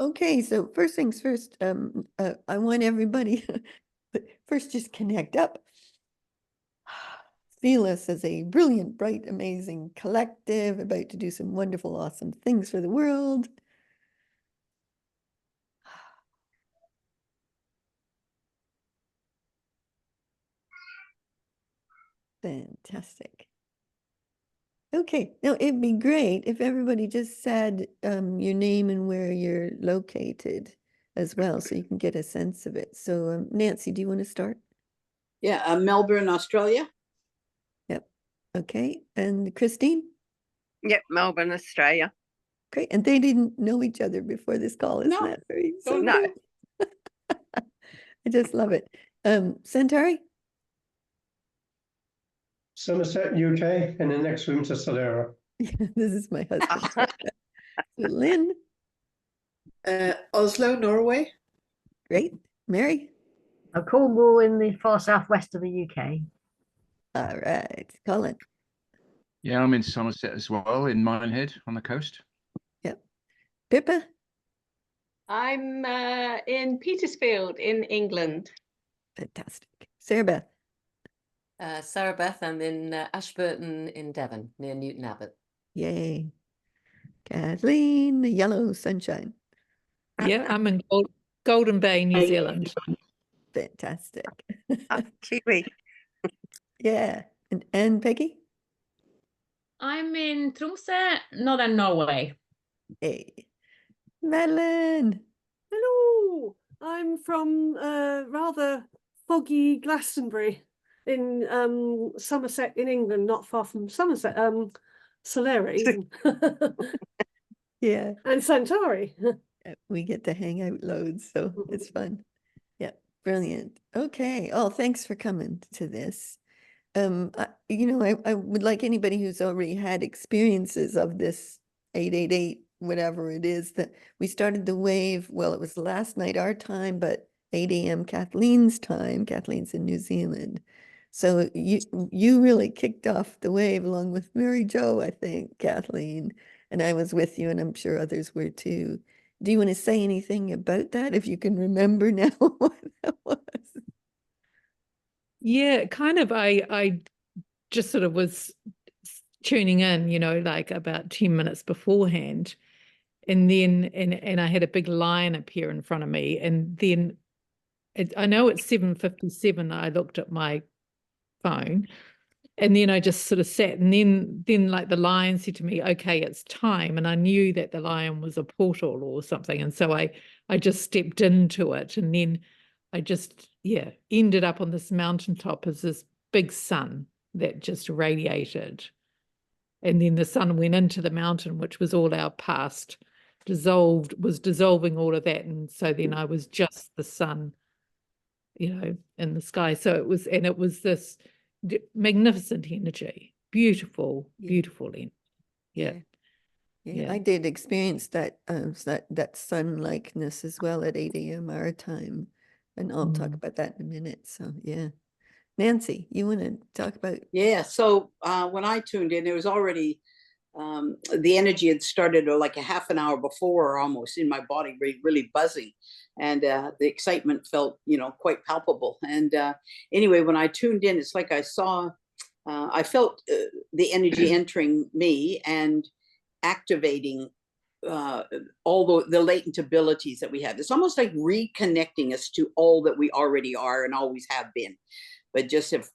Okay, so first things first, I want everybody first just connect up. Feel us as a brilliant, bright, amazing collective about to do some wonderful, awesome things for the world. Fantastic. Okay, now it'd be great if everybody just said your name and where you're located as well, so you can get a sense of it. So Nancy, do you want to start? Yeah, Melbourne, Australia. Yep. Okay, and Christine? Yep, Melbourne, Australia. Great, and they didn't know each other before this call, isn't that very so no. cool? I just love it. Centauri? Somerset, UK, and the next room to Solera. This is my husband. So Lynn? Oslo, Norway. Great. Mary? Cornwall in the far southwest of the UK. All right. Colin? Yeah, I'm in Somerset as well, in Minehead on the coast. Yep. Pippa? I'm in Petersfield in England. Fantastic. Sarah Beth? Sarah Beth, I'm in Ashburton in Devon, near Newton Abbot. Yay. Kathleen, the yellow sunshine. Yeah, I'm in Golden Bay, New Zealand. Fantastic. Kiwi. Yeah. And Peggy? I'm in Tromsø, Northern Norway. Hey. Madeline? Hello. I'm from rather foggy Glastonbury in Somerset in England, not far from Somerset. Solera. Yeah. And Centauri. We get to hang out loads, so it's fun. Yeah, brilliant. Okay. Oh, thanks for coming to this. I would like anybody who's already had experiences of this 888, whatever it is, that we started the wave. Well, it was last night our time, but 8 a.m. Kathleen's time. Kathleen's in New Zealand. So you really kicked off the wave along with Mary Jo, I think, Kathleen. And I was with you, and I'm sure others were too. Do you want to say anything about that, if you can remember now what that was? Yeah, kind of. I just sort of was tuning in, like about 10 minutes beforehand. And then, and I had a big line appear in front of me. And then I know it's 7:57. I looked at my phone, and then I just sort of sat, and then like the lion said to me, okay, it's time. And I knew that the lion was a portal or something. And so I just stepped into it. And then I just, ended up on this mountaintop as this big sun that just radiated. And then the sun went into the mountain, which was all our past, was dissolving all of that. And so then I was just the sun, in the sky. So it was this magnificent energy, beautiful energy. Yeah. I did experience that sun-likeness as well at 8 a.m. our time, and I'll talk about that in a minute. So yeah, Nancy, you want to talk about? Yeah. So when I tuned in, it was already the energy had started like a half an hour before, almost in my body, really buzzing, and the excitement felt quite palpable. And anyway, when I tuned in, it's like I felt the energy entering me and activating all the latent abilities that we have. It's almost like reconnecting us to all that we already are and always have been, but just have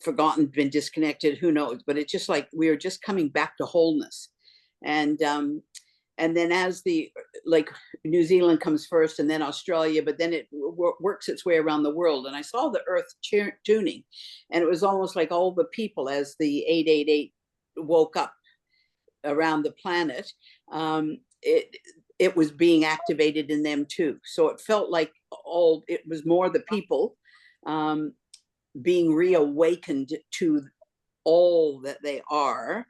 forgotten, been disconnected, who knows. But it's just like we are just coming back to wholeness. And then as New Zealand comes first, and then Australia, but then it works its way around the world. And I saw the earth tuning, and it was almost like all the people, as the 888 woke up around the planet, it was being activated in them too. So it felt like it was more the people being reawakened to all that they are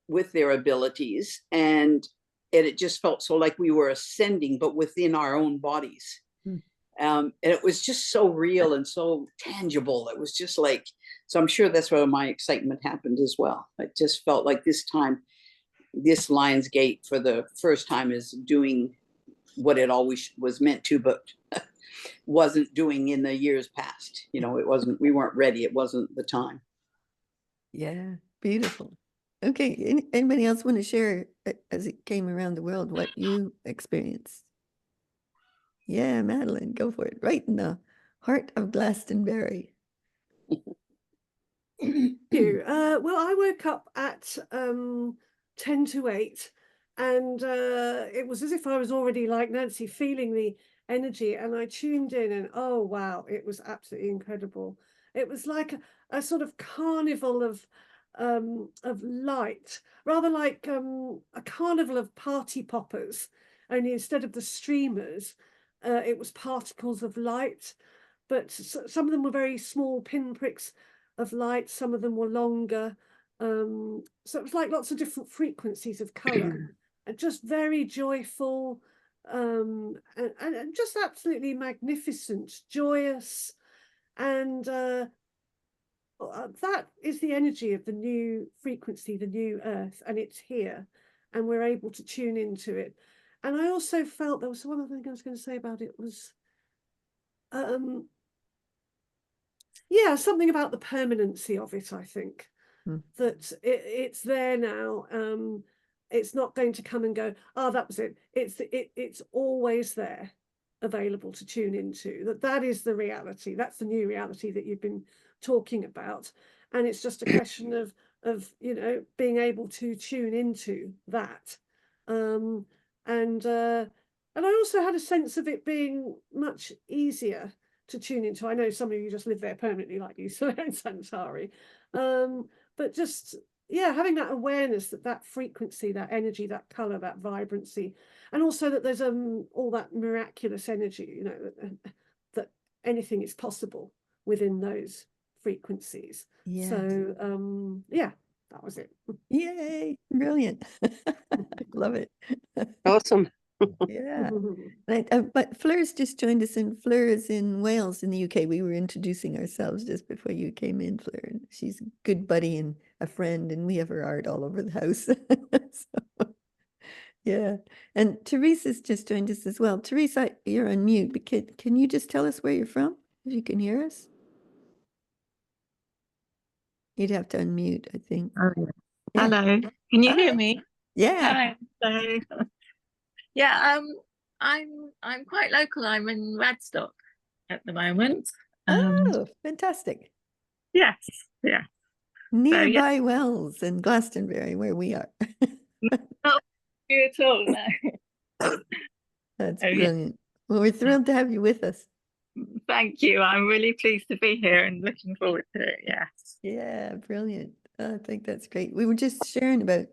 with their abilities. And it just felt so like we were ascending, but within our own bodies. And it was just so real and so tangible. It was just like, so I'm sure that's where my excitement happened as well. It just felt like this time, this Lionsgate for the first time is doing what it always was meant to, but wasn't doing in the years past. You know, it wasn't, we weren't ready. It wasn't the time. Yeah, beautiful. Okay, anybody else want to share as it came around the world what you experienced? Yeah, Madeline, go for it. Right in the heart of Glastonbury. You. Well, I woke up at 10 to 8, and it was as if I was already like Nancy, feeling the energy, and I tuned in, and oh wow, it was absolutely incredible. It was like a sort of carnival of light, rather like a carnival of party poppers, only instead of the streamers, it was particles of light, but some of them were very small pinpricks of light, some of them were longer. So it was like lots of different frequencies of colour, and just very joyful, and just absolutely magnificent, joyous, and that is the energy of the new frequency, the new earth, and it's here, and we're able to tune into it. And I also felt there was one other thing I was going to say about it was yeah, something about the permanency of it, I think. That it's there now. It's not going to come and go, oh, that was it. It's always there, available to tune into. That is the reality. That's the new reality that you've been talking about. And it's just a question of you know, being able to tune into that. And I also had a sense of it being much easier to tune into. I know some of you just live there permanently, like you, so in Santari. But just, yeah, having that awareness that that frequency, that energy, that color, that vibrancy, and also that there's all that miraculous energy, you know, that anything is possible within those frequencies. Yeah. So yeah, that was it. Yay, brilliant. Love it. Awesome. Yeah. But Fleur's just joined us, and Fleur is in Wales in the UK. We were introducing ourselves just before you came in, Fleur. And she's a good buddy and a friend, and we have her art all over the house. So, yeah. And Teresa's just joined us as well. Teresa, you're on mute, but can you just tell us where you're from, if you can hear us? You'd have to unmute, I think. Oh, yeah. Yeah. Hello, can you hear Hi. me? Yeah. Hello. So, yeah, I'm quite local. I'm in Radstock at the moment. Oh, fantastic. Yes, yeah. Nearby Wells and Glastonbury, where we are. Not you at all, no. That's Oh, yeah. brilliant. Well, we're thrilled to have you with us. Thank you. I'm really pleased to be here and looking forward to it. Yes. Yeah, brilliant. I think that's great. We were just sharing about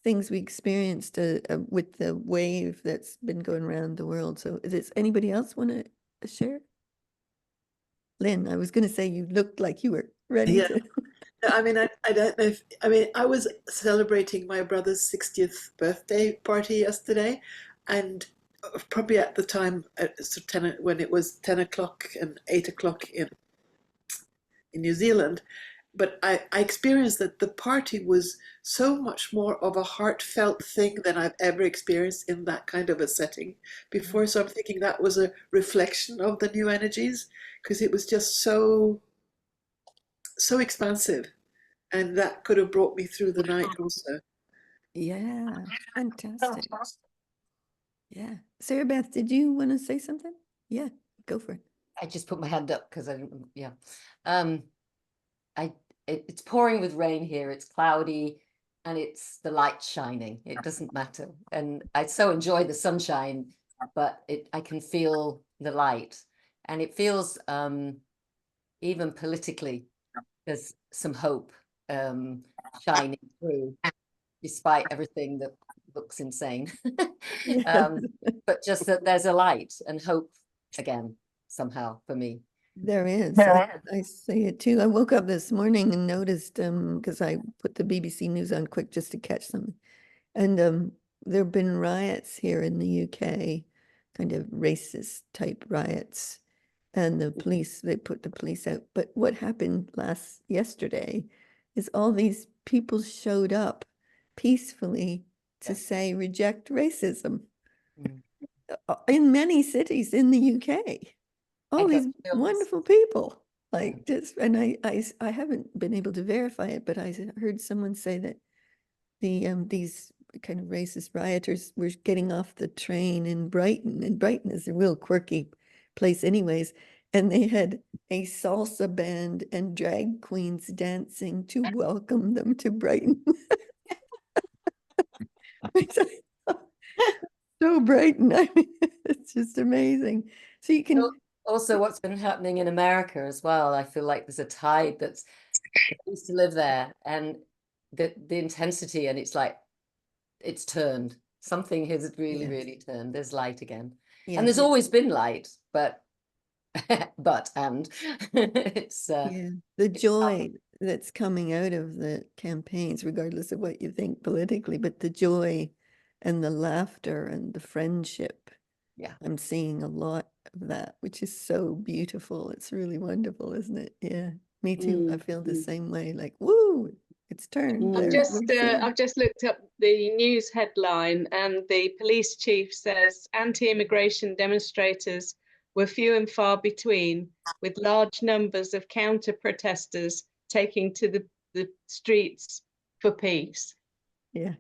things we experienced with the wave that's been going around the world. So does anybody else want to share? Lynn, I was going to say you looked like you were ready to. I mean, I don't know if, I mean, I was celebrating my brother's 60th birthday party yesterday, and probably at the time, when it was 10 o'clock and 8 o'clock in New Zealand, but I experienced that the party was so much more of a heartfelt thing than I've ever experienced in that kind of a setting before. So I'm thinking that was a reflection of the new energies, because it was just so expansive, and that could have brought me through the night also. Yeah, fantastic. Yeah. Sarah Beth, did you want to say something? Yeah, go for it. I just put my hand up because I didn't, yeah. It's pouring with rain here. It's cloudy and it's the light shining. It doesn't matter. And I so enjoy the sunshine, but I can feel the light, and it feels even politically there's some hope shining through despite everything that looks insane. But just that there's a light and hope again somehow for me. There is. I say it too. I woke up this morning and noticed, because I put the BBC News on quick just to catch something. And there have been riots here in the UK, kind of racist type riots. And the police, they put the police out. But what happened yesterday is all these people showed up peacefully to say reject racism. in many cities in the UK. All got these chills. wonderful people. Like just, and I haven't been able to verify it, but I heard someone say that these kind of racist rioters were getting off the train in Brighton, and Brighton is a real quirky place anyways, and they had a salsa band and drag queens dancing to welcome them to Brighton. So Brighton, I mean, it's just amazing. So you can Also, what's been happening in America as well, I feel like there's a tide I used to live there, and the intensity, and it's like it's turned. Something has really, really turned. There's light again. And there's always been light, but it's the joy that's coming out of the campaigns, regardless of what you think politically, but the joy and the laughter and the friendship. Yeah. I'm seeing a lot of that, which is so beautiful. It's really wonderful, isn't it? Yeah, me too. I feel the same way, like, woo, it's turned. I've just looked up the news headline, and the police chief says anti-immigration demonstrators were few and far between, with large numbers of counter-protesters taking to the streets for peace. Yeah.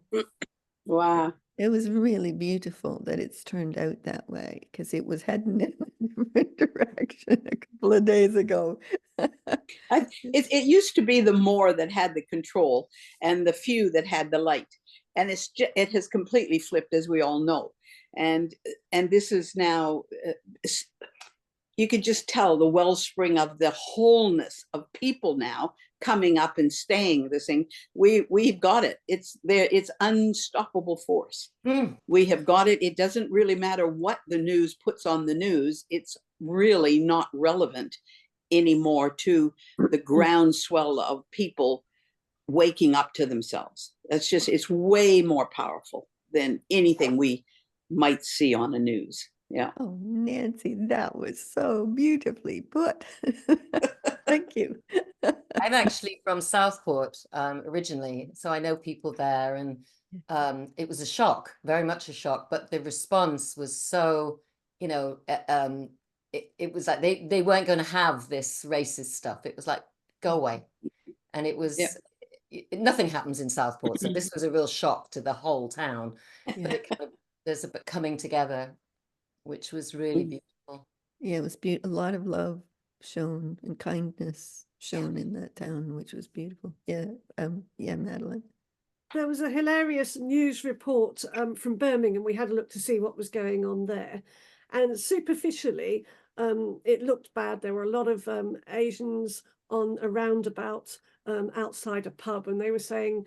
Wow. It was really beautiful that it's turned out that way, because it was heading in a different direction a couple of days ago. It used to be the more that had the control and the few that had the light, and it has completely flipped, as we all know, and this is now you could just tell the wellspring of the wholeness of people now coming up and staying the same. We've got it. It's there. It's unstoppable force. We have got it. It doesn't really matter what the news puts on the news. It's really not relevant anymore to the groundswell of people waking up to themselves. It's way more powerful than anything we might see on the news. Yeah. Oh, Nancy, that was so beautifully put. Thank you. I'm actually from Southport originally, so I know people there, and it was a shock, very much a shock, but the response was so, you know, it was like they weren't going to have this racist stuff. It was like, go away. And it was, nothing happens in Southport, so this was a real shock to the whole town. But it kind of, there's a coming together, which was really beautiful. Yeah, it was a lot of love shown and kindness shown in that town, which was beautiful. Yeah, Madeline. There was a hilarious news report from Birmingham. We had a look to see what was going on there, and superficially, it looked bad. There were a lot of Asians on a roundabout outside a pub, and they were saying,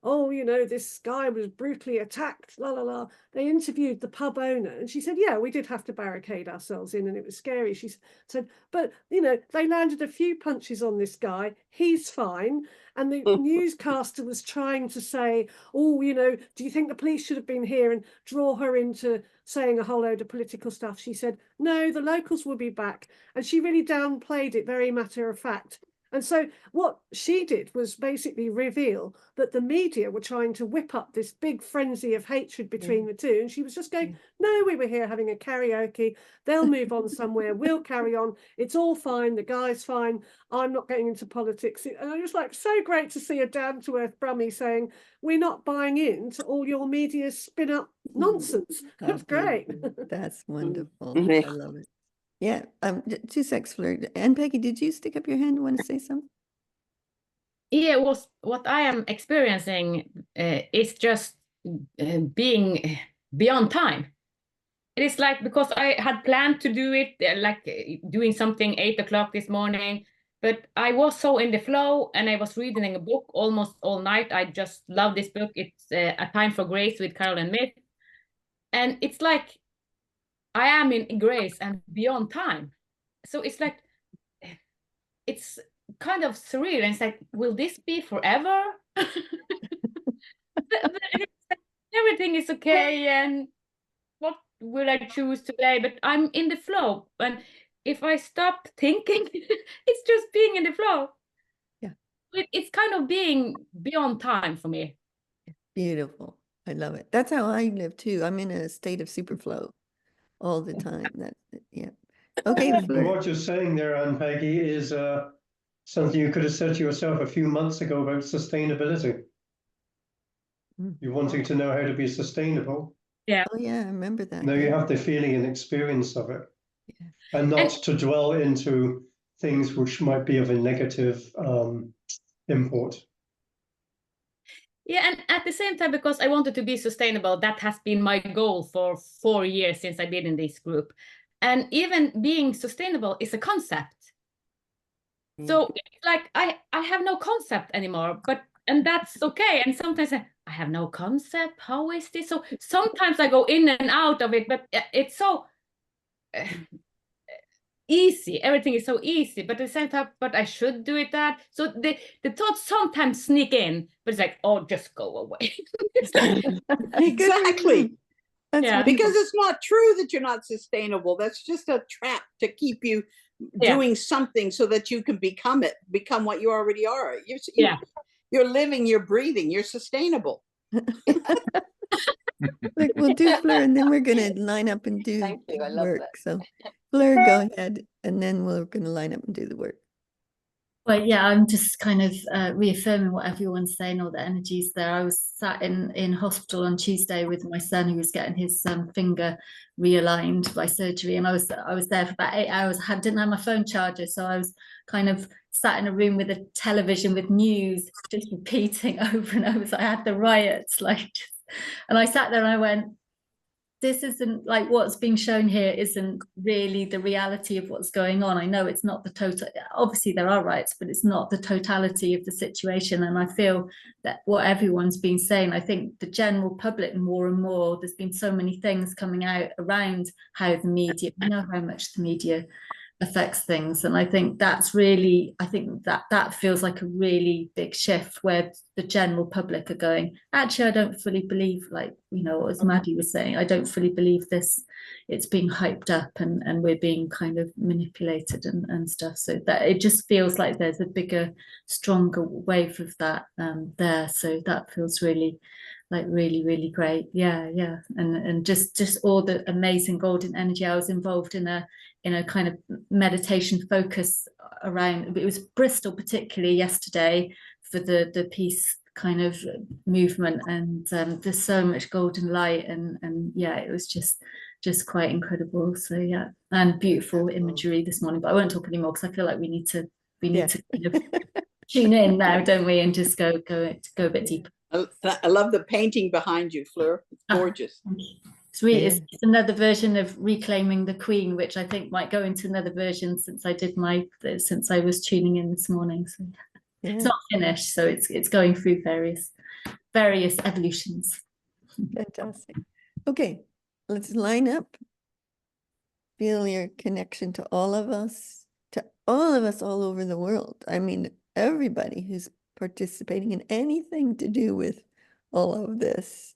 oh, you know, this guy was brutally attacked, la la la. They interviewed the pub owner, and she said, yeah, we did have to barricade ourselves in, and it was scary. She said, but, you know, they landed a few punches on this guy. He's fine. And the newscaster was trying to say, oh, you know, do you think the police should have been here, and draw her into saying a whole load of political stuff? She said, no, the locals will be back. And she really downplayed it, very matter of fact. And so what she did was basically reveal that the media were trying to whip up this big frenzy of hatred between the two. And she was just going, no, we were here having a karaoke. They'll move on somewhere. We'll carry on. It's all fine. The guy's fine. I'm not getting into politics. And I was like, so great to see a down-to-earth Brummie saying, we're not buying into all your media spin up nonsense. That's great. That's wonderful. I love it. Yeah, 2 secs, Flirt. And Peggy, did you stick up your hand and want to say something? Yeah, what I am experiencing is just being beyond time. It is like, because I had planned to do it, like doing something 8 o'clock this morning, but I was so in the flow, and I was reading a book almost all night. I just love this book. It's A Time for Grace with Carolyn Myth. And it's like, I am in grace and beyond time. So it's like, it's kind of surreal. And it's like, will this be forever? Everything is okay. And what will I choose today? But I'm in the flow. And if I stop thinking, it's just being in the flow. Yeah. It's kind of being beyond time for me. Beautiful. I love it. That's how I live too. I'm in a state of super flow. all the time. Yeah. Okay, And Fleur. what you're saying there, Anne Peggy, is something you could have said to yourself a few months ago about sustainability. You're wanting to know how to be sustainable. Yeah. Oh yeah, I remember that. Now you yeah. have the feeling and experience of it. Yeah. And not to dwell into things which might be of a negative import. Yeah, and at the same time, because I wanted to be sustainable, that has been my goal for 4 years since I've been in this group. And even being sustainable is a concept. So it's like I have no concept anymore, and that's okay. And sometimes I have no concept. How is this? So sometimes I go in and out of it, but it's so easy. Everything is so easy, but at the same time, but I should do it that. So the thoughts sometimes sneak in, but it's like, oh, just go away. It's like, Exactly. yeah. Because it's not true that you're not sustainable. That's just a trap to keep you doing something so that you can become what you already are. You're living, you're breathing, you're sustainable. Like we'll do Fleur, and then we're gonna line up and do Thank you. I love work. that. So Fleur, go ahead, and then we're gonna line up and do the work. Well, yeah, I'm just kind of reaffirming what everyone's saying, all the energies there. I was sat in hospital on Tuesday with my son who was getting his finger realigned by surgery, and I was there for about 8 hours. Didn't have my phone charger, so I was kind of sat in a room with a television with news just repeating over and over. So I had the riots, and I sat there and I went, this isn't like what's being shown here isn't really the reality of what's going on. I know it's not the total, obviously there are rights, but it's not the totality of the situation. And I feel that what everyone's been saying, I think the general public more and more, there's been so many things coming out around how the media, you know how much the media affects things, and I think that's really, I think that feels like a really big shift where the general public are going, actually I don't fully believe, like, you know, as Maddie was saying, I don't fully believe this, it's being hyped up and we're being kind of manipulated and stuff. So that it just feels like there's a bigger, stronger wave of that there. So that feels really really great. Yeah, and just all the amazing golden energy. I was involved in a kind of meditation focus around, it was Bristol particularly yesterday for the peace kind of movement, and there's so much golden light, and yeah, it was just quite incredible. So yeah, and beautiful imagery this morning, but I won't talk anymore because I feel like we need to kind of tune in now, don't we, and just go a bit deeper. I love the painting behind you, Fleur. It's gorgeous. It's really, it's another version of Reclaiming the Queen, which I think might go into another version since I was tuning in this morning. So it's not finished, so it's going through various evolutions. Fantastic. Okay, let's line up. Feel your connection to all of us all over the world. I mean, everybody who's participating in anything to do with all of this.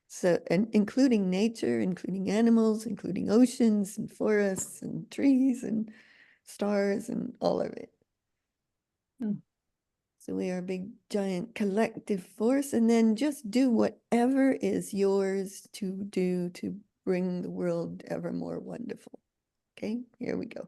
So, and including nature, including animals, including oceans and forests and trees and stars and all of it. So we are a big, giant collective force, and then just do whatever is yours to do to bring the world ever more wonderful. Okay, here we go.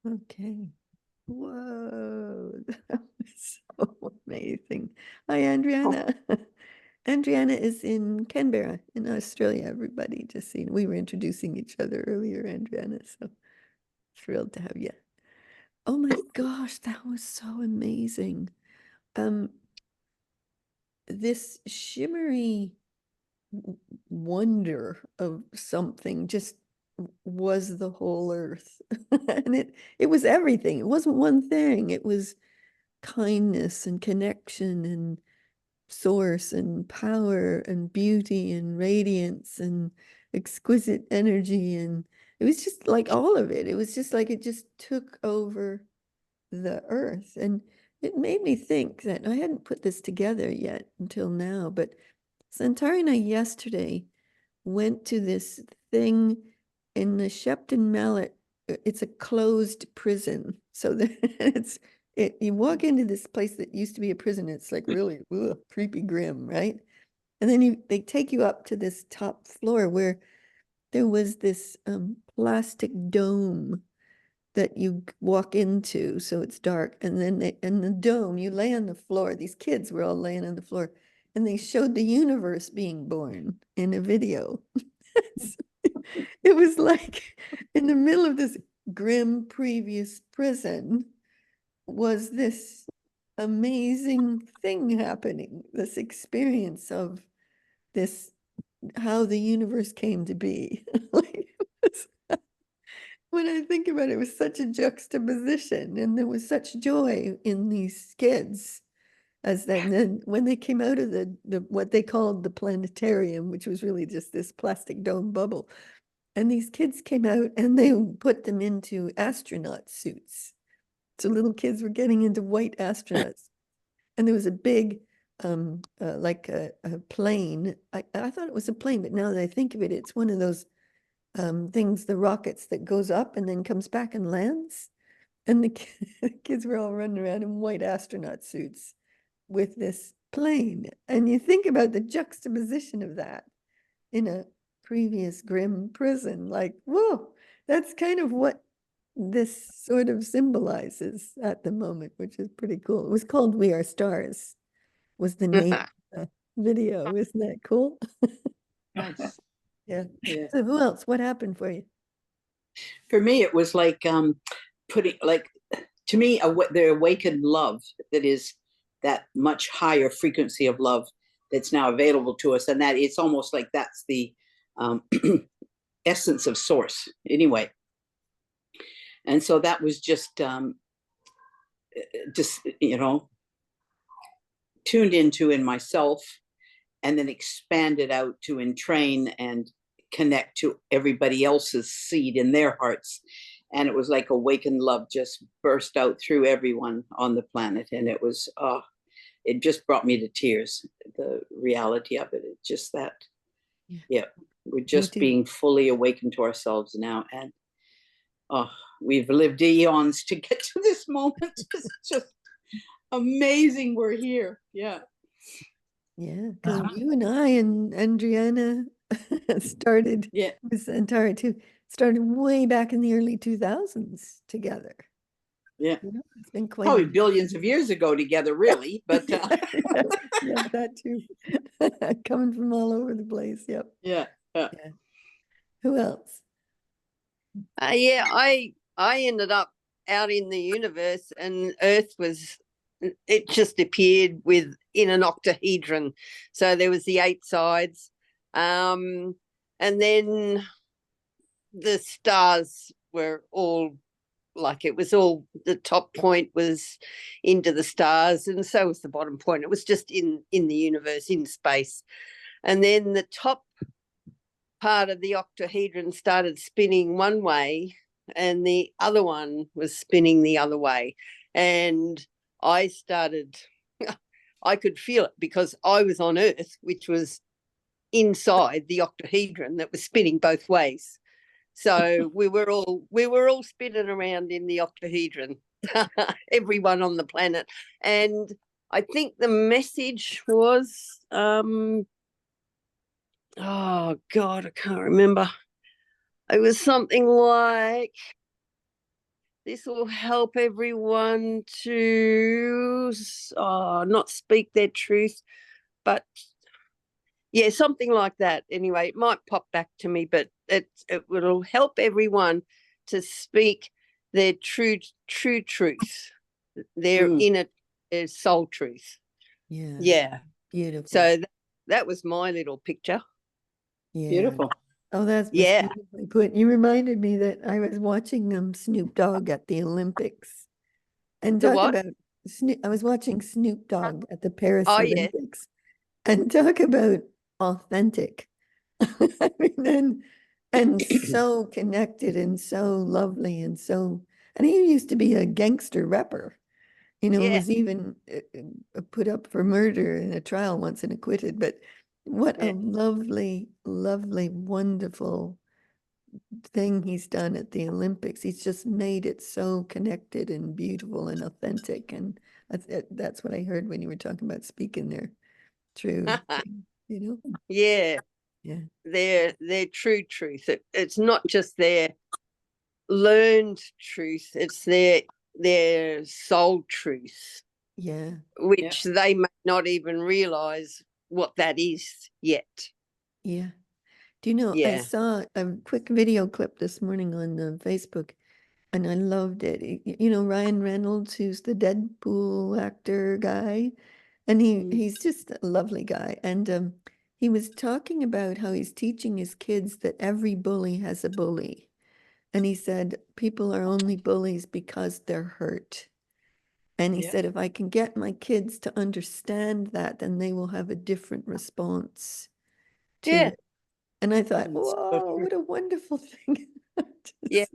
Okay. Whoa, that was so amazing. Hi, Andriana. Andriana is in Canberra in Australia, everybody. Just seen, we were introducing each other earlier, Andriana, so thrilled to have you. Oh my gosh, that was so amazing. This shimmery wonder of something just was the whole earth. And it was everything. It wasn't one thing. It was kindness and connection and source and power and beauty and radiance and exquisite energy. And it was just like all of it. It was just like it just took over the earth. And it made me think that I hadn't put this together yet until now, but Santari and I yesterday went to this thing in the Shepton Mallet. It's a closed prison. So that you walk into this place that used to be a prison. It's like really creepy, grim, right? And then they take you up to this top floor where there was this plastic dome that you walk into, so it's dark. And then in the dome, you lay on the floor. These kids were all laying on the floor, and they showed the universe being born in a video. It was like in the middle of this grim previous prison was this amazing thing happening, this experience of this, how the universe came to be. When I think about it, it was such a juxtaposition, and there was such joy in these kids as then when they came out of the what they called the planetarium, which was really just this plastic dome bubble, and these kids came out and they put them into astronaut suits. So little kids were getting into white astronauts, and there was a big like a plane. I thought it was a plane, but now that I think of it, it's one of those things, the rockets that goes up and then comes back and lands. And the kids were all running around in white astronaut suits with this plane. And you think about the juxtaposition of that in a previous grim prison, like, whoa, that's kind of what this sort of symbolizes at the moment, which is pretty cool. It was called We Are Stars, was the name of the video. Isn't that cool? Nice. Yeah. Yeah. So who else? What happened for you? For me, it was like putting, like, to me, the awakened love that is that much higher frequency of love that's now available to us, and that it's almost like that's the essence of source anyway. And so that was just you know, tuned into in myself, and then expanded out to entrain and connect to everybody else's seed in their hearts. And it was like awakened love just burst out through everyone on the planet. And it was, it just brought me to tears, the reality of it. It's just that, yeah, we're just being fully awakened to ourselves now. And we've lived eons to get to this moment. It's just amazing we're here. Yeah. Yeah, because you and I and Andriana started, with Antara too, started way back in the early 2000s together. Yeah. You know, it's been quite probably billions of years ago together, really, but yeah, that too. Coming from all over the place. Yep. Yeah. Who else? Yeah, I ended up out in the universe, and Earth was, it just appeared in an octahedron. So there was the 8 sides, and then the stars were all like, it was all, the top point was into the stars, and so was the bottom point. It was just in the universe, in space. And then the top part of the octahedron started spinning one way, and the other one was spinning the other way. And I could feel it because I was on Earth, which was inside the octahedron that was spinning both ways. So we were all spinning around in the octahedron, everyone on the planet. And I think the message was, oh God, I can't remember. It was something like, this will help everyone to not speak their truth, but yeah, something like that. Anyway, it might pop back to me, but it will help everyone to speak their true truth, their inner soul truth. Yeah. Yeah. Beautiful. So that was my little picture. Yeah. Beautiful. Oh, that's Yeah. beautifully put. You reminded me that I was watching Snoop Dogg at the Olympics, and The talk what? about I was watching Snoop Dogg at the Paris Oh, yeah. Olympics, and talk about authentic. I mean, and so connected and so lovely and he used to be a gangster rapper, Yeah. was even put up for murder in a trial once and acquitted. But what a Yeah. lovely, lovely, wonderful thing he's done at the Olympics. He's just made it so connected and beautiful and authentic. And that's what I heard when you were talking about speaking their true thing, Yeah. Yeah. Their true truth. It's not just their learned truth, it's their soul truth. Yeah. Which they may not even realize what that is yet. Yeah. Do you know, I Yeah. saw a quick video clip this morning on Facebook, and I loved it. Ryan Reynolds, who's the Deadpool actor guy, and he's just a lovely guy. And he was talking about how he's teaching his kids that every bully has a bully. And he said, people are only bullies because they're hurt. And he said, if I can get my kids to understand that, then they will have a different response to it. And I thought, whoa, what a wonderful thing to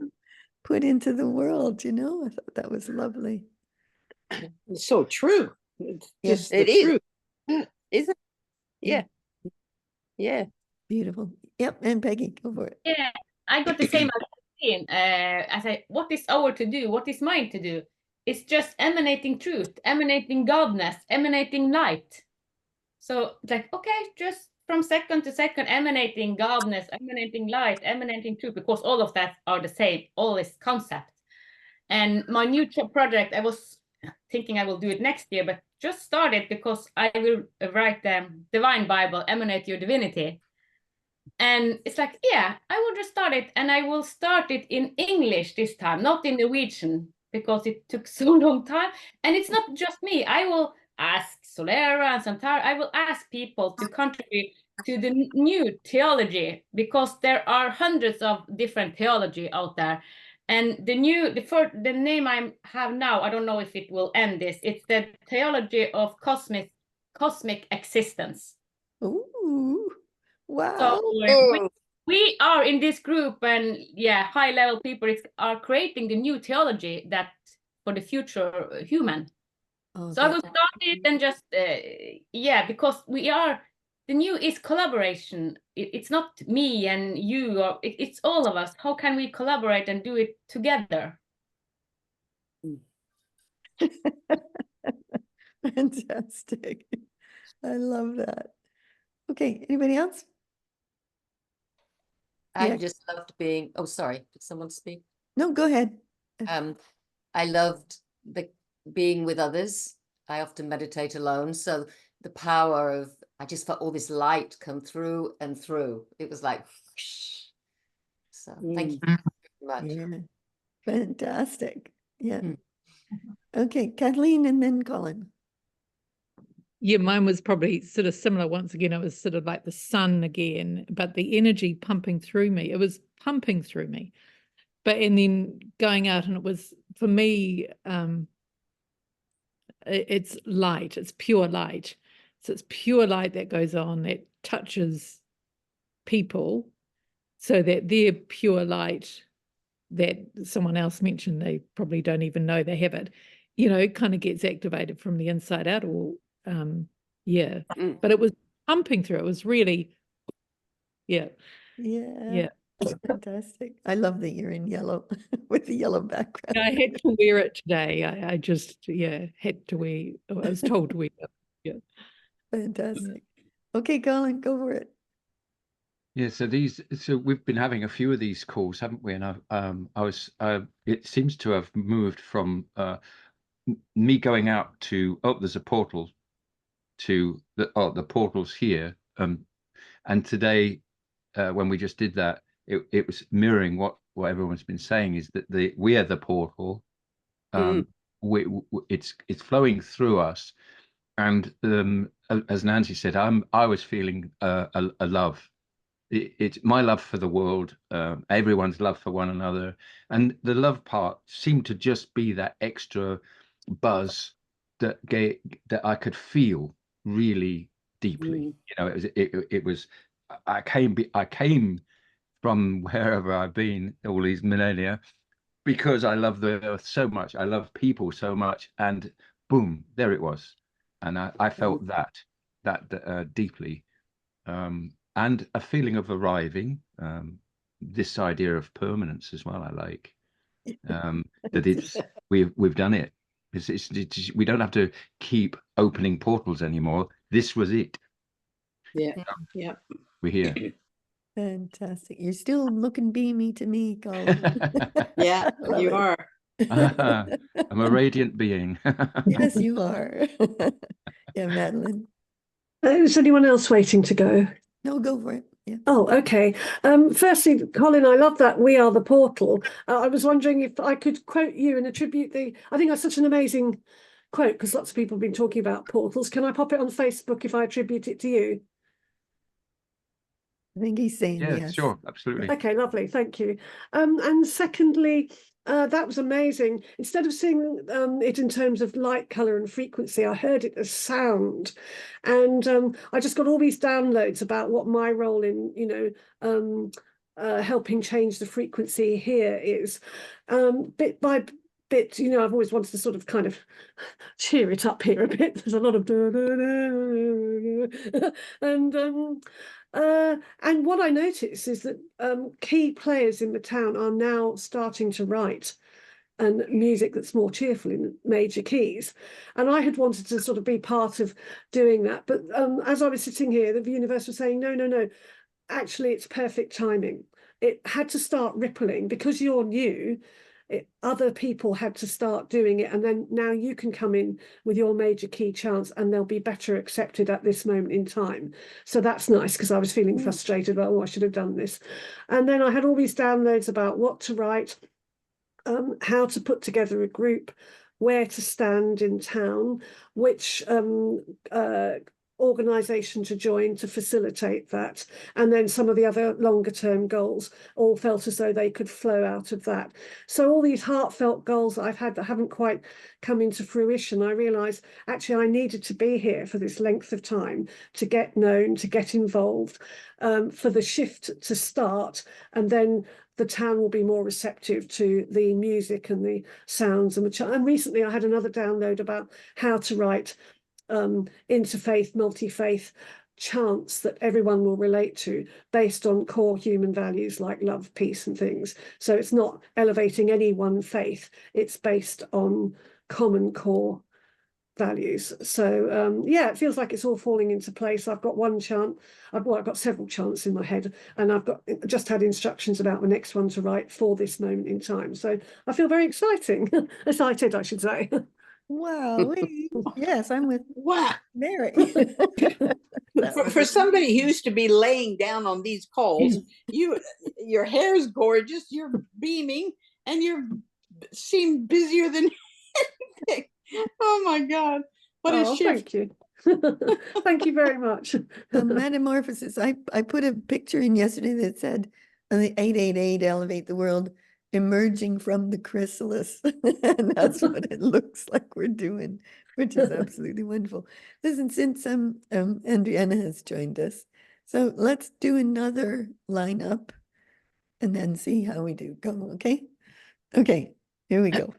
put into the world, I thought that was lovely. It's so true. It's just It the is. truth. Is it? Yeah. Yeah. Beautiful. Yep. And Peggy, go for it. Yeah, I got the same idea. I said, what is our to do? What is mine to do? It's just emanating truth, emanating godness, emanating light. So it's like, okay, just from second to second, emanating godness, emanating light, emanating truth, because all of that are the same, all is concept. And my new project, I was thinking I will do it next year, but just started because I will write the Divine Bible, Emanate Your Divinity. And it's like, yeah, I will just start it, and I will start it in English this time, not in Norwegian, because it took so long time. And it's not just me. I will ask Solera and Santara, I will ask people to contribute to the new theology, because there are hundreds of different theology out there. And the name I have now, I don't know if it will end this, it's the theology of cosmic existence. Ooh. Wow. So we are in this group, and high level people are creating the new theology that for the future human. So I will start it and just because the new is collaboration. It's not me and you, or it's all of us. How can we collaborate and do it together? Fantastic. I love that. Okay, anybody else? I just loved being, oh, sorry, did someone speak? No, go ahead. I loved being with others. I often meditate alone. So the power of, I just felt all this light come through and through. It was like, whoosh. So thank you very much. Yeah. Fantastic. Yeah. Okay, Kathleen and then Colin. Yeah, mine was probably sort of similar. Once again, it was sort of like the sun again, but the energy pumping through me. It was pumping through me. And then going out, and it was, for me, it's light. It's pure light. So it's pure light that goes on, that touches people, so that their pure light that someone else mentioned, they probably don't even know they have it, it kind of gets activated from the inside out, or but it was pumping through. It was really Yeah. Yeah. Fantastic. I love that you're in yellow with the yellow background. I had to wear it today. I just had to wear, I was told to wear it. Yeah. Fantastic. Okay, Colin, go for it. Yeah, so we've been having a few of these calls, haven't we? And it seems to have moved from me going out to, oh, there's a portal, to the portal's here. And today, when we just did that, it was mirroring what everyone's been saying, is that we are the portal. It's flowing through us, and as Nancy said, I was feeling a love. It's my love for the world, everyone's love for one another, and the love part seemed to just be that extra buzz that I could feel really deeply. You know, it was I came from wherever I've been all these millennia, because I love the earth so much, I love people so much, and boom, there it was, and I felt that deeply. And a feeling of arriving. This idea of permanence as well, I like. That we've done it. We don't have to keep opening portals anymore. This was it. Yeah, yeah. We're here. Fantastic. You're still looking beamy to me, Colin. Yeah, Love you it. are. I'm a radiant being. Yes, you are. Yeah, Madeline. Is anyone else waiting to go? No, go for it. Yeah. Oh, okay. Firstly, Colin, I love that "We are the portal." I was wondering if I could quote you and attribute I think that's such an amazing quote, because lots of people have been talking about portals. Can I pop it on Facebook if I attribute it to you? I think he's saying Yeah, yes. sure, absolutely. Okay, lovely. Thank you. And secondly, that was amazing. Instead of seeing it in terms of light, color, and frequency, I heard it as sound. And I just got all these downloads about what my role in, helping change the frequency here is. Bit by bit, I've always wanted to sort of kind of cheer it up here a bit. There's a lot of and what I notice is that key players in the town are now starting to write and music that's more cheerful in major keys. And I had wanted to sort of be part of doing that. But as I was sitting here, the universe was saying, no, actually, it's perfect timing. It had to start rippling because you're new. Other people had to start doing it, and then now you can come in with your major key chance and they'll be better accepted at this moment in time. So that's nice, because I was feeling frustrated about, I should have done this. And then I had all these downloads about what to write, how to put together a group, where to stand in town, which organisation to join to facilitate that, and then some of the other longer term goals all felt as though they could flow out of that. So all these heartfelt goals that I've had that haven't quite come into fruition, I realised actually I needed to be here for this length of time to get known, to get involved, for the shift to start, and then the town will be more receptive to the music and the sounds and recently I had another download about how to write interfaith, multi-faith chants that everyone will relate to, based on core human values like love, peace, and things. So it's not elevating any one faith, it's based on common core values. So yeah, it feels like it's all falling into place. I've got one chant, I've got several chants in my head, and I've just had instructions about the next one to write for this moment in time. So I feel very excited, I should say. Wow. Yes, I'm with Mary. For somebody who used to be laying down on these calls, your hair is gorgeous, you're beaming, and you seem busier than anything. Oh my God. What a shift. Thank you. Thank you very much. The metamorphosis. I put a picture in yesterday that said on the 888 elevate the world, emerging from the chrysalis. And that's what it looks like we're doing, which is absolutely wonderful. Listen, since Adriana has joined us, so let's do another lineup and then see how we do. Go, okay? Okay, here we go.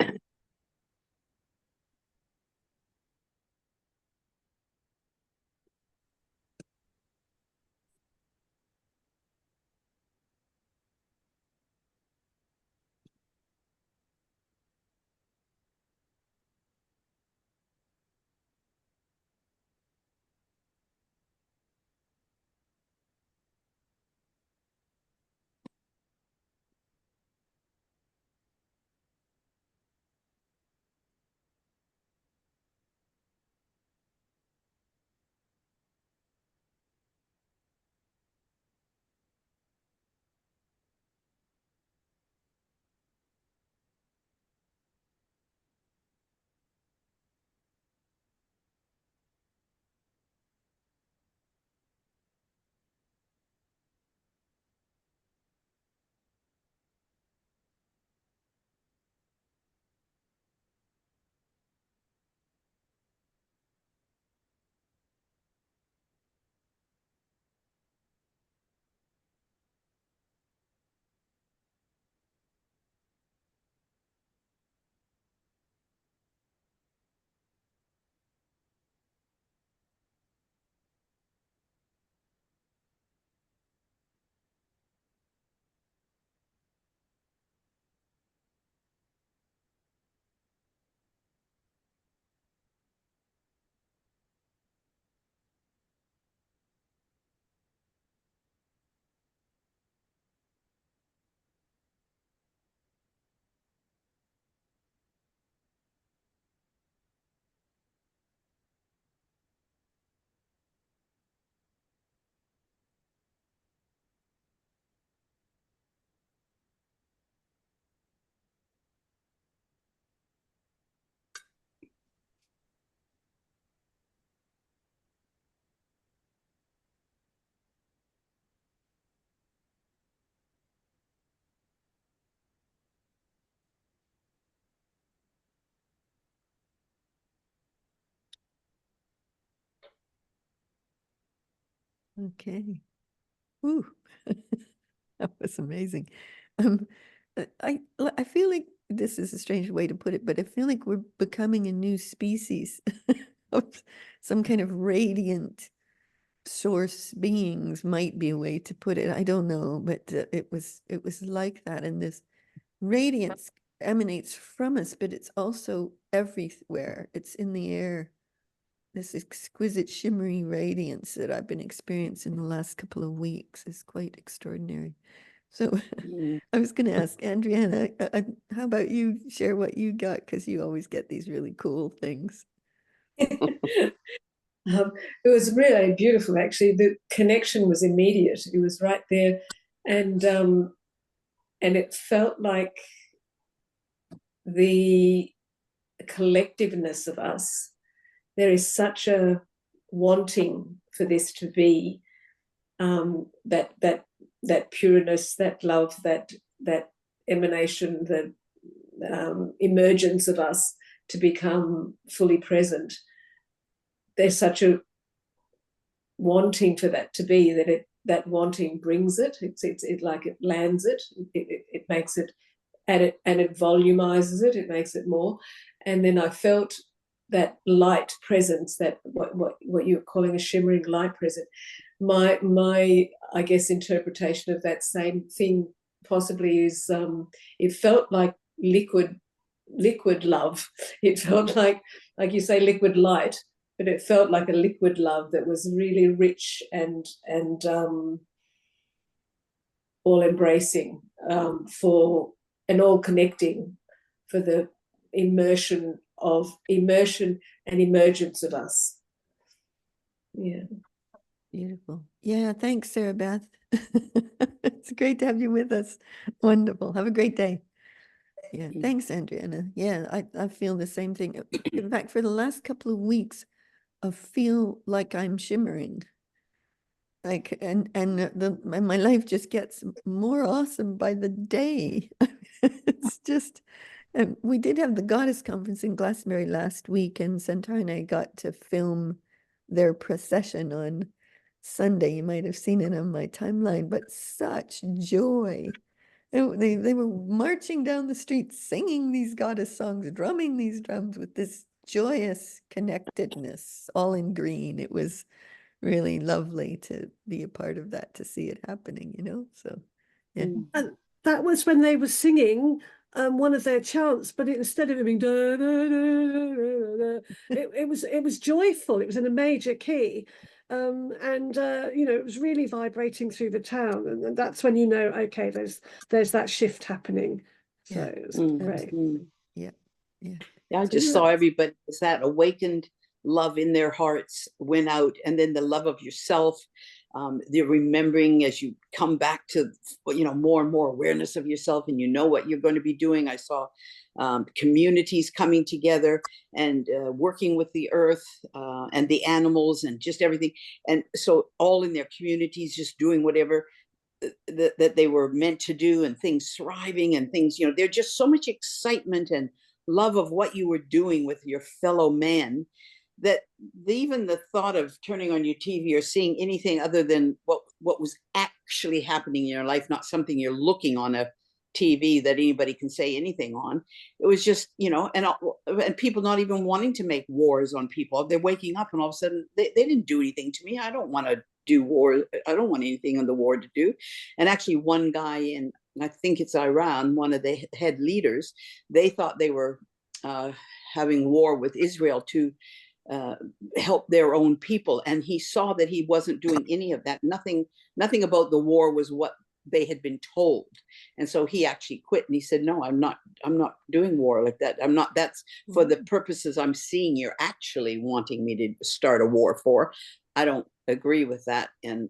Okay. Ooh, that was amazing. I feel like this is a strange way to put it, but I feel like we're becoming a new species of some kind of radiant source beings might be a way to put it. I don't know, but it was like that, and this radiance emanates from us, but it's also everywhere. It's in the air. This exquisite shimmery radiance that I've been experiencing the last couple of weeks is quite extraordinary. So I was going to ask Andriana, how about you share what you got? Because you always get these really cool things. It was really beautiful, actually. The connection was immediate. It was right there, and it felt like the collectiveness of us. There is such a wanting for this to be, that pureness, that love, that emanation, the emergence of us to become fully present. There's such a wanting for that to be, that wanting brings it. It like it lands it. It makes it, and it volumizes it. It makes it more. And then I felt that light presence, that what you're calling a shimmering light presence. My I guess interpretation of that same thing possibly is it felt like liquid love. It felt like you say liquid light, but it felt like a liquid love that was really rich and all embracing, for and all connecting for the immersion and emergence of us. Yeah. Beautiful. Yeah, thanks, Sarah Beth. It's great to have you with us. Wonderful. Have a great day. Yeah, thanks, Andriana. Yeah, I feel the same thing. In fact, for the last couple of weeks, I feel like I'm shimmering. Like, and my life just gets more awesome by the day. It's just, we did have the Goddess Conference in Glastonbury last week, and Centaur and I got to film their procession on Sunday. You might have seen it on my timeline, but such joy. They were marching down the street, singing these goddess songs, drumming these drums with this joyous connectedness, all in green. It was really lovely to be a part of that, to see it happening, So, yeah. And that was when they were singing one of their chants, but instead of it being da, da, da, da, da, it was joyful. It was in a major key, and it was really vibrating through the town, and that's when okay, there's that shift happening. So Yeah. it was great. Yeah. I just saw everybody as that awakened love in their hearts went out, and then the love of yourself, the remembering as you come back to more and more awareness of yourself, and what you're going to be doing. I saw communities coming together and working with the earth and the animals and just everything, and so all in their communities just doing whatever that they were meant to do, and things thriving, and things there's just so much excitement and love of what you were doing with your fellow man, that even the thought of turning on your TV or seeing anything other than what was actually happening in your life, not something you're looking on a TV that anybody can say anything on. It was just, and people not even wanting to make wars on people. They're waking up and all of a sudden they didn't do anything to me. I don't want to do war. I don't want anything in the war to do. And actually one guy in, I think it's Iran, one of the head leaders, they thought they were having war with Israel to help their own people, and he saw that he wasn't doing any of that. Nothing about the war was what they had been told, and so he actually quit, and he said, no, I'm not doing war like that. I'm not. That's for the purposes I'm seeing you're actually wanting me to start a war for. I don't agree with that, and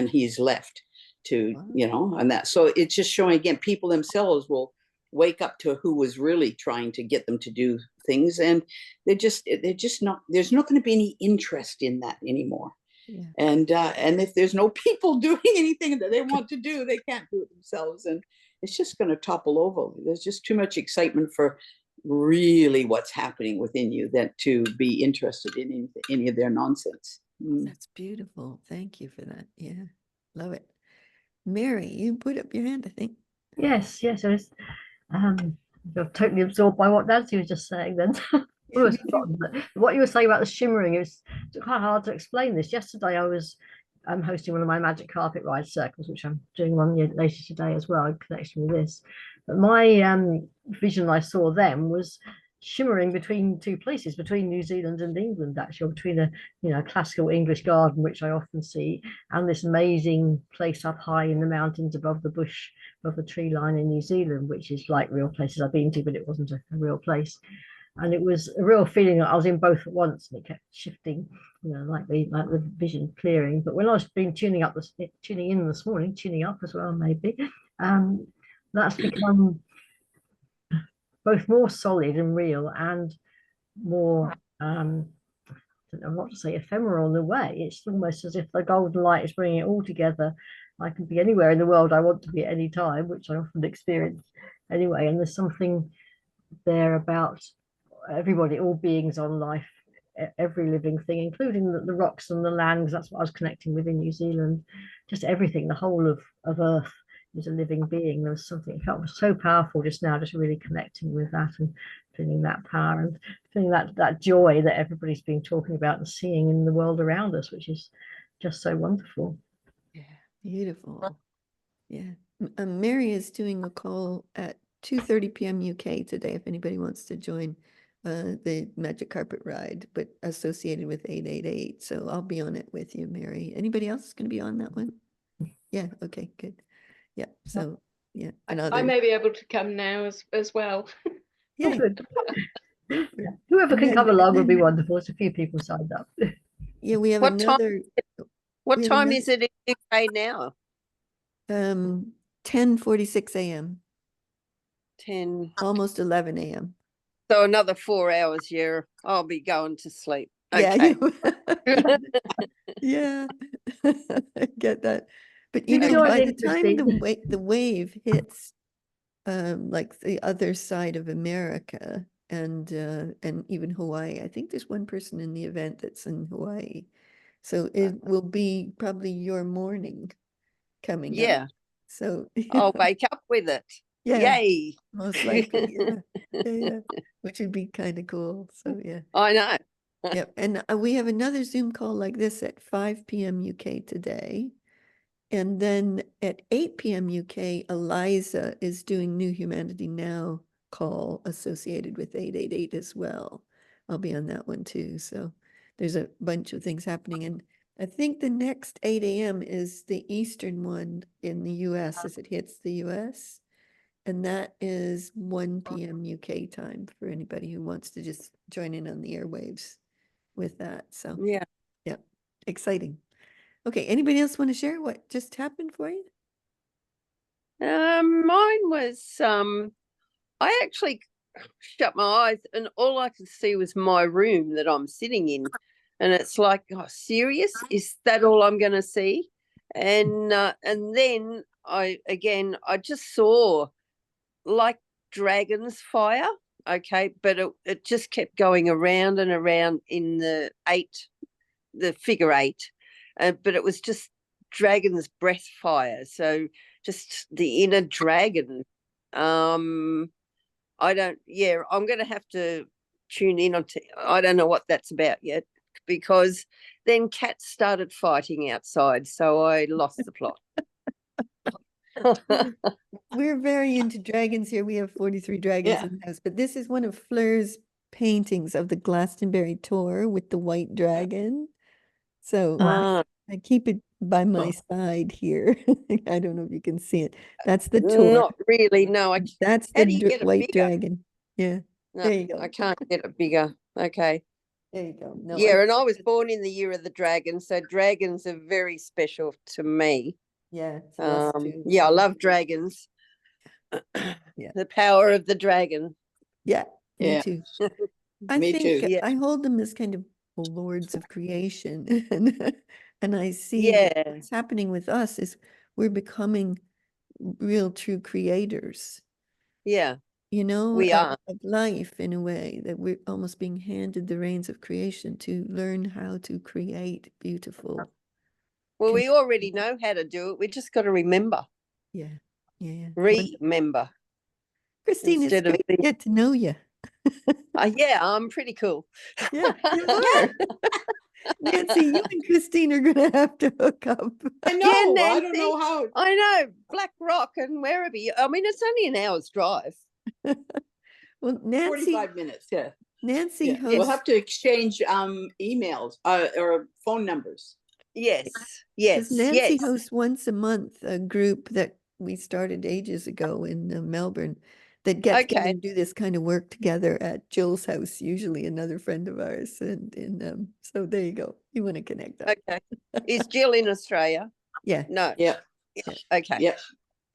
he's left to and that. So it's just showing again, people themselves will wake up to who was really trying to get them to do things, and they're just not, there's not going to be any interest in that anymore. Yeah. And if there's no people doing anything that they want to do, they can't do it themselves, and it's just going to topple over. There's just too much excitement for really what's happening within you than to be interested in any of their nonsense. That's beautiful. Thank you for that. Yeah, love it. Mary, you put up your hand, I think. Yes, yes, I was you're totally absorbed by what Nancy was just saying then. Almost forgotten, but what you were saying about the shimmering is quite hard to explain this. Yesterday I was hosting one of my magic carpet ride circles, which I'm doing one later today as well in connection with this. But my vision I saw then was shimmering between two places, between New Zealand and England, actually, or between a classical English garden, which I often see, and this amazing place up high in the mountains above the bush, above the tree line in New Zealand, which is like real places I've been to, but it wasn't a real place. And it was a real feeling that I was in both at once, and it kept shifting, like the vision clearing. But when I was tuning in this morning, tuning up as well, maybe, that's become both more solid and real and more I don't know what to say, ephemeral in a way. It's almost as if the golden light is bringing it all together. I can be anywhere in the world I want to be at any time, which I often experience anyway. And there's something there about everybody, all beings on life, every living thing, including the rocks and the land, because that's what I was connecting with in New Zealand. Just everything, the whole of Earth is a living being. There was something, it felt so powerful just now, just really connecting with that and feeling that power and feeling that joy that everybody's been talking about and seeing in the world around us, which is just so wonderful. Yeah, beautiful. Yeah. Mary is doing a call at 2:30 p.m. UK today, if anybody wants to join the Magic Carpet Ride, but associated with 888. So I'll be on it with you, Mary. Anybody else going to be on that one? Yeah, okay, good. Yeah, so yeah. I may be able to come now as well. Yeah. Oh, good. Yeah. Whoever can come along would be wonderful. There's a few people signed up. Yeah, we have What another. What time is it in UK now? 10:46 a.m. 10. Almost 11 a.m. So another 4 hours, yeah. I'll be going to sleep. Yeah, Okay. yeah, I get that. But You by join the in, time Christine. the wave hits like the other side of America and even Hawaii, I think there's one person in the event that's in Hawaii. So it will be probably your morning coming up. Yeah. So I'll wake up with it. yeah, Yay. most likely, yeah, which would be kind of cool. So yeah. I know. Yep. And we have another Zoom call like this at 5 p.m. UK today. And then at 8 p.m. UK, Eliza is doing New Humanity Now call associated with 888 as well. I'll be on that one too. So there's a bunch of things happening. And I think the next 8 a.m. is the Eastern one in the US as it hits the US. And that is 1 p.m. UK time for anybody who wants to just join in on the airwaves with that. So yeah, exciting. Okay, anybody else want to share what just happened for you? Mine was I actually shut my eyes and all I could see was my room that I'm sitting in. And it's like, oh, serious? Is that all I'm going to see? And then I just saw like dragon's fire. Okay, but it just kept going around and around in the figure 8. But it was just dragon's breath fire. So just the inner dragon. I'm going to have to tune in on. I don't know what that's about yet, because then cats started fighting outside, so I lost the plot. We're very into dragons here. We have 43 dragons in the house, but this is one of Fleur's paintings of the Glastonbury tour with the white dragon. So I keep it by my side here. I don't know if you can see it. That's the tour. Not really, no. That's how do you the get it white bigger? dragon. Yeah, No, there you go. I can't get it bigger. Okay. There you go. No, yeah, and I was born in the year of the dragon, so dragons are very special to me. Yeah, to us too. Yeah, I love dragons. Yeah. The power of the dragon. Yeah, me Yeah. too. Me too. Yeah. I hold them as kind of lords of creation. and I see what's happening with us is we're becoming real true creators. Yeah. you know, We are. of life in a way, that we're almost being handed the reins of creation to learn how to create beautiful. Well, we already know how to do it. We just got to remember. Yeah. Remember. Christine, it's Instead of great to get to know you. yeah, I'm pretty cool. Yeah, you are. Nancy, you and Christine are going to have to hook up. I know. Yeah, I don't Nancy, know how. I know. Black Rock and wherever you. I mean, it's only an hour's drive. Well, Nancy, 45 minutes. Yeah. Nancy Yeah. hosts. We'll have to exchange emails or phone numbers. Yes. Because Yes. Nancy Yes. hosts once a month a group that we started ages ago in Melbourne that gets together Okay. and do this kind of work together at Jill's house, usually another friend of ours. And so there you go. You want to connect up. Okay. Is Jill in Australia? Yeah. No. Yeah. Okay. Yep.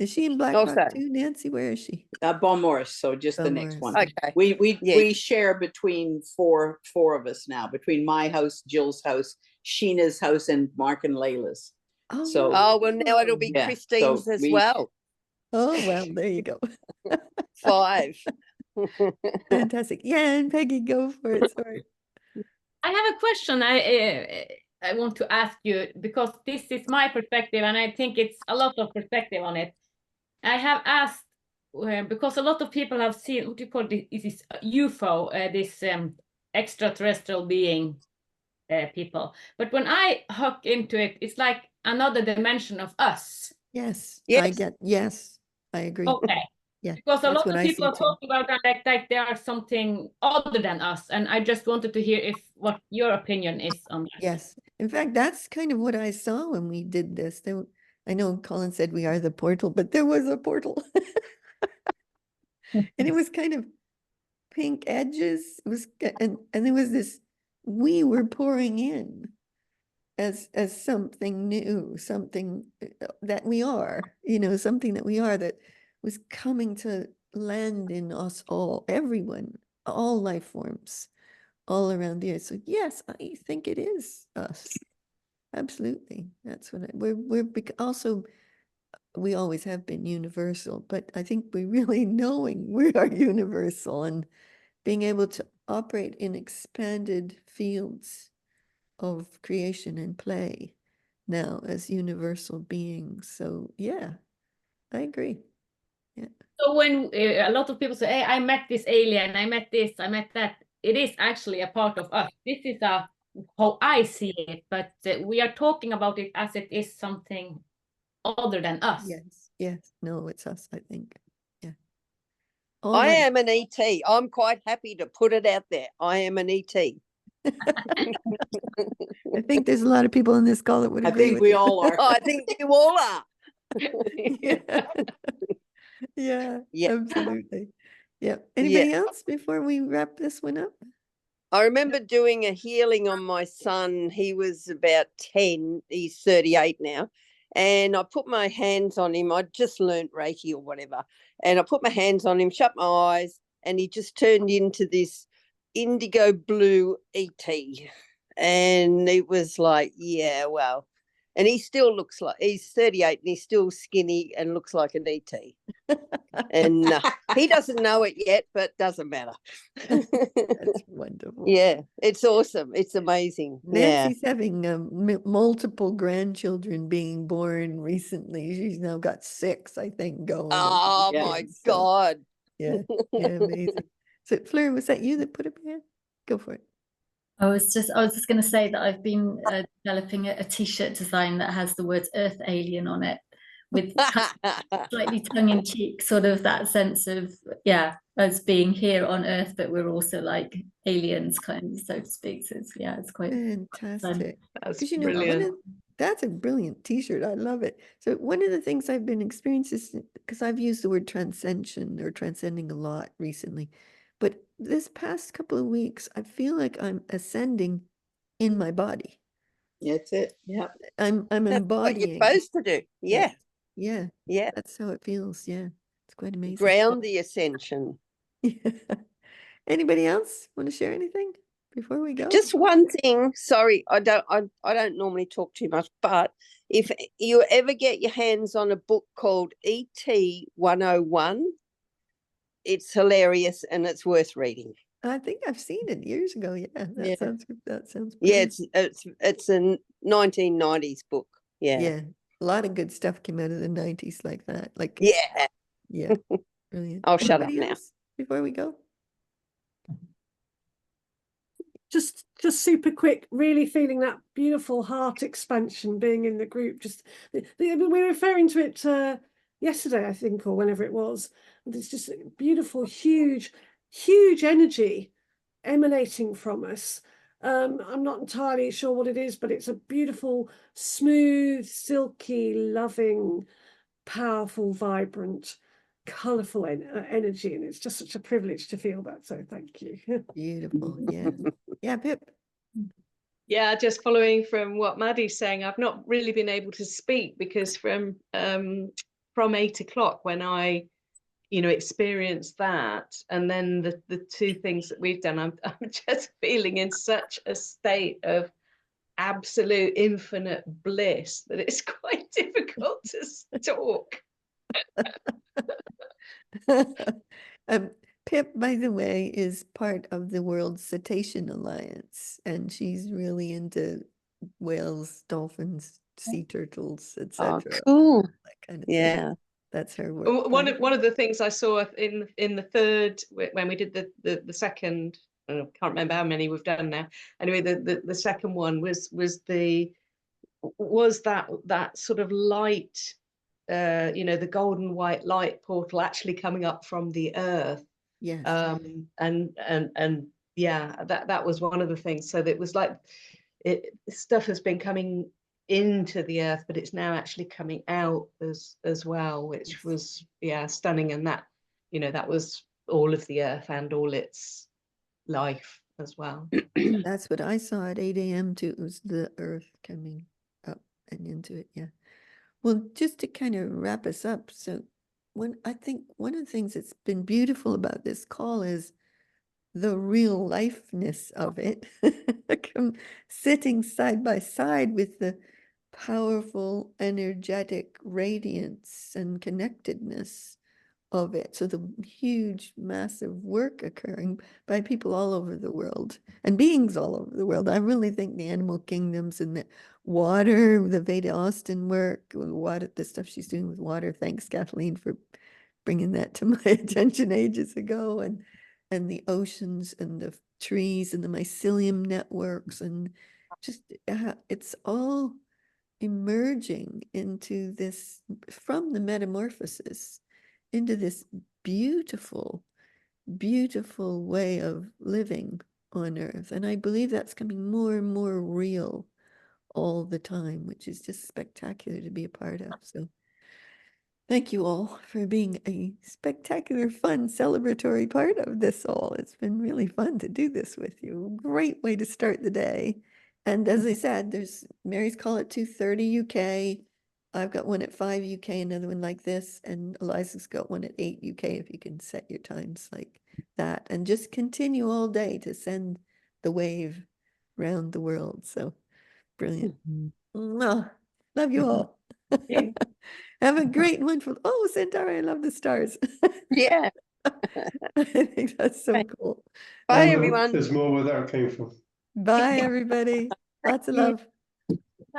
Is she in Black Also. Rock too, Nancy? Where is she? Balmorris. So just the next Balmorris. one. Okay. We share between four of us now, between my house, Jill's house, Sheena's house, and Mark and Layla's. Oh, So Oh, well, now it'll be yeah, Christine's so as we- well. oh, well, there you go. 5. Fantastic. Yeah, and Peggy, go for it. Sorry. I have a question I want to ask you, because this is my perspective and I think it's a lot of perspective on it. I have asked because a lot of people have seen, what do you call this? Is this UFO, this extraterrestrial being people. But when I hook into it, it's like another dimension of us. Yes, Yes. yes, I agree. Okay. Yeah, Because a that's lot what of I people see are too. talking about that like they are something other than us. And I just wanted to hear what your opinion is on that. Yes. In fact, that's kind of what I saw when we did this. I know Colin said we are the portal, but there was a portal. And it was kind of pink edges. It was, and there was this, we were pouring in as something new, something that we are, something that we are, that was coming to land in us all, everyone, all life forms, all around the earth. So yes, I think it is us. Absolutely. That's what we're also, we always have been universal, but I think we're really knowing we are universal and being able to operate in expanded fields of creation and play now as universal beings. So yeah, I agree. Yeah. So when a lot of people say, hey, I met this alien, I met this, I met that, it is actually a part of us. This is how I see it, but we are talking about it as it is something other than us. Yes. No, it's us, I think. Yeah. I am an ET. I'm quite happy to put it out there. I am an ET. I think there's a lot of people in this call that would agree. I think we all are. I think you all are. Yeah, Yeah. Absolutely. Yeah. Anybody else before we wrap this one up? I remember doing a healing on my son. He was about 10. He's 38 now. And I put my hands on him. I just learnt Reiki or whatever. And I put my hands on him, shut my eyes, and he just turned into this indigo blue ET. And it was like, yeah, well. And he still looks like, he's 38 and he's still skinny and looks like an ET. And he doesn't know it yet, but doesn't matter. That's wonderful. Yeah, it's awesome. It's amazing. Nancy's having multiple grandchildren being born recently. She's now got 6, I think, going. Oh my God. Yeah, amazing. So Fleur, was that you that put up your hand? Go for it. I was just going to say that I've been developing a t-shirt design that has the words Earth Alien on it, with slightly tongue-in-cheek, sort of that sense of, us being here on Earth, but we're also like aliens, kind of, so to speak. So it's quite fantastic. That's brilliant. That's a brilliant t-shirt. I love it. So one of the things I've been experiencing, because I've used the word transcension or transcending a lot recently, but this past couple of weeks, I feel like I'm ascending in my body. That's it. Yeah. I'm embodying. What you're supposed to do. Yeah. Yeah. That's how it feels. Yeah. It's quite amazing. Ground the ascension. Yeah. Anybody else want to share anything before we go? Just one thing. Sorry, I don't normally talk too much, but if you ever get your hands on a book called ET 101, it's hilarious and it's worth reading. I think I've seen it years ago. Yeah, Yeah. that sounds Yeah, brilliant. it's a 1990s book. Yeah. Yeah, a lot of good stuff came out of the 90s like that. Like, Yeah. yeah, brilliant. I'll shut up Anybody now. else before we go? Just super quick, really feeling that beautiful heart expansion being in the group. Just we were referring to it yesterday, I think, or whenever it was. And it's just a beautiful, huge energy emanating from us. I'm not entirely sure what it is, but it's a beautiful, smooth, silky, loving, powerful, vibrant, colourful energy, and it's just such a privilege to feel that. So thank you. Beautiful. Yeah. Yeah, Pip. Yeah, just following from what Maddie's saying, I've not really been able to speak because from 8 o'clock when I, experienced that, and then the two things that we've done, I'm just feeling in such a state of absolute infinite bliss that it's quite difficult to talk. Pip, by the way, is part of the World Cetacean Alliance, and she's really into whales, dolphins, sea turtles, etc. Cool. That kind of Yeah. thing. That's her work. One of the things I saw in the third, when we did the second, I can't remember how many we've done now. Anyway, the second one was that sort of light, the golden white light portal actually coming up from the earth. Yes. And yeah, that was one of the things. So that it was like stuff has been coming into the earth, but it's now actually coming out as well, which was stunning. And that that was all of the earth and all its life as well. That's what I saw at 8 a.m. too. It was the earth coming up and into it. Yeah. Well, just to kind of wrap us up. So I think one of the things that's been beautiful about this call is the real lifeness of it. Sitting side by side with the powerful, energetic radiance and connectedness of it. So the huge, massive work occurring by people all over the world and beings all over the world. I really think the animal kingdoms and the water, the Veda Austin work, water, the stuff she's doing with water. Thanks, Kathleen, for bringing that to my attention ages ago. And the oceans and the trees and the mycelium networks, and just it's all emerging into this, from the metamorphosis, into this beautiful, beautiful way of living on Earth. And I believe that's coming more and more real all the time, which is just spectacular to be a part of. So thank you all for being a spectacular, fun, celebratory part of this all. It's been really fun to do this with you. Great way to start the day. And as I said, there's Mary's call at 2:30 UK. I've got one at 5 UK, another one like this, and Eliza's got one at 8 UK, if you can set your times like that. And just continue all day to send the wave around the world. So brilliant. Mwah. Love you all. Have a great and wonderful. Oh, Centauri, I love the stars. Yeah. I think that's so cool. Bye, everyone. There's more where that came from. Bye, everybody. Lots of love.